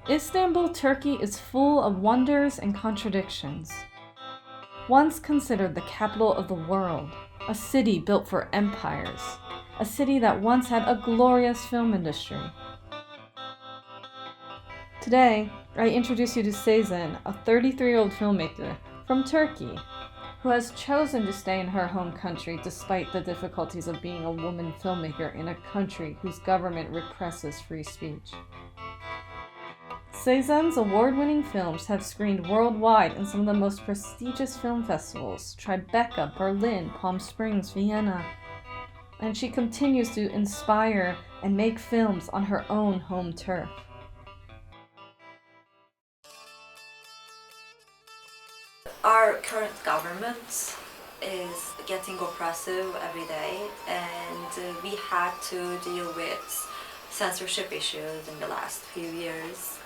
Istanbul, Turkey is full of wonders and contradictions. Once considered the capital of the world, a city built for empires, a city that once had a glorious film industry. Today, I introduce you to Sezen, a 33-year-old filmmaker from Turkey, who has chosen to stay in her home country despite the difficulties of being a woman filmmaker in a country whose government represses free speech. Sezen's award-winning films have screened worldwide in some of the most prestigious film festivals: Tribeca, Berlin, Palm Springs, Vienna. And she continues to inspire and make films on her own home turf. Our current government is getting oppressive every day, and we had to deal with censorship issues in the last few years.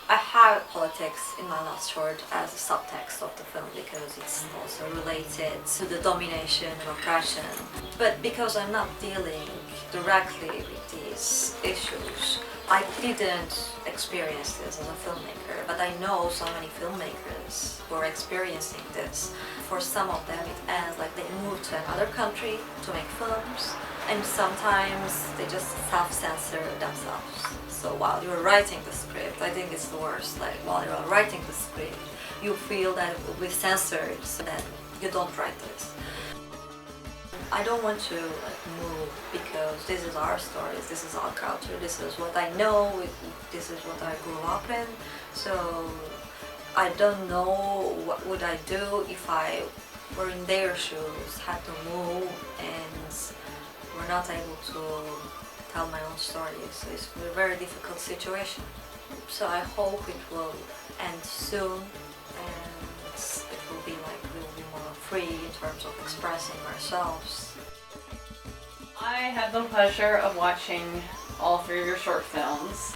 I have politics in my last short as a subtext of the film because it's also related to the domination and oppression. But because I'm not dealing directly with these issues, I didn't experience this as a filmmaker, but I know so many filmmakers who are experiencing this. For some of them it ends like they move to another country to make films, and sometimes they just self-censor themselves. So while you're writing the script, I think it's the worst, like while you're writing the script, you feel that it will be censored, so that you don't write this. I don't want to move because this is our stories, this is our culture, this is what I know, this is what I grew up in. So I don't know what would I do if I were in their shoes, had to move and were not able to tell my own story. So it's a very difficult situation. So I hope it will end soon and it will be like we will be more free in terms of expressing ourselves. I had the pleasure of watching all three of your short films.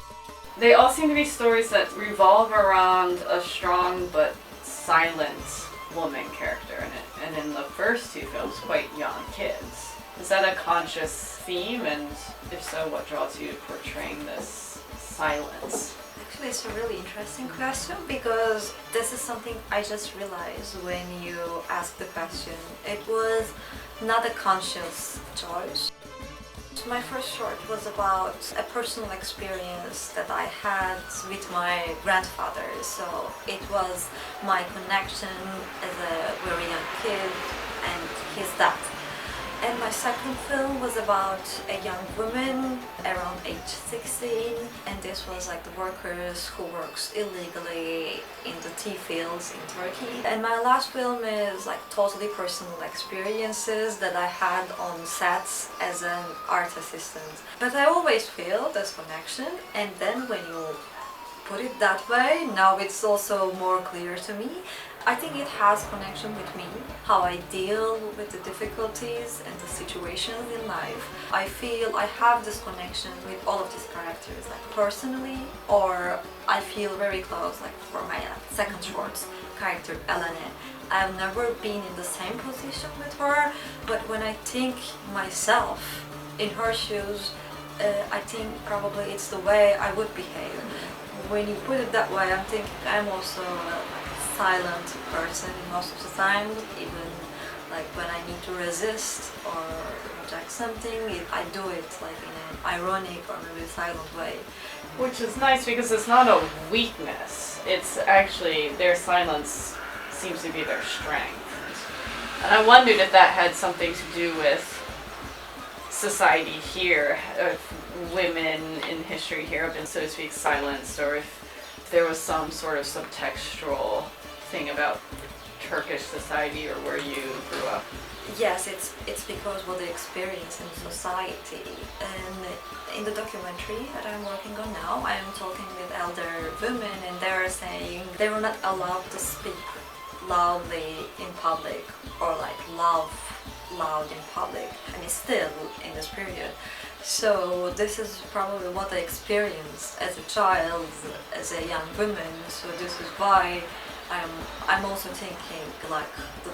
They all seem to be stories that revolve around a strong but silent woman character in it, and in the first two films, quite young kids. Is that a conscious theme, and if so, what draws you to portraying this silence? Actually, it's a really interesting question because this is something I just realized when you asked the question. It was not a conscious choice. My first short was about a personal experience that I had with my grandfather. So it was my connection as a very young kid and his death. And my second film was about a young woman around age 16, and this was like the workers who works illegally in the tea fields in Turkey. And my last film is like totally personal experiences that I had on sets as an art assistant. But I always feel this connection, and then when you put it that way, now it's also more clear to me. I think it has connection with me, how I deal with the difficulties and the situations in life. I feel I have this connection with all of these characters, like personally, or I feel very close, like for my second short character, Elene. I've never been in the same position with her, but when I think myself in her shoes, I think probably it's the way I would behave. When you put it that way, I'm thinking I'm also silent person most of the time, even like when I need to resist or reject something, I do it like in an ironic or maybe silent way. Which is nice because it's not a weakness, it's actually their silence seems to be their strength. And I wondered if that had something to do with society here, if women in history here have been, so to speak, silenced, or if there was some sort of subtextual thing about Turkish society or where you grew up. Yes, it's because what they experience in society. And in the documentary that I'm working on now, I am talking with elder women, and they're saying they were not allowed to speak loudly in public or like loud in public. I mean, still in this period. So this is probably what I experienced as a child, as a young woman. So this is why I'm also thinking like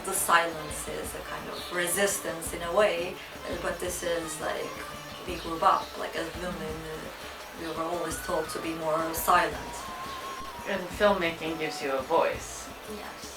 the silence is a kind of resistance in a way, but this is like we grew up like as women, we were always told to be more silent. And filmmaking gives you a voice. Yes.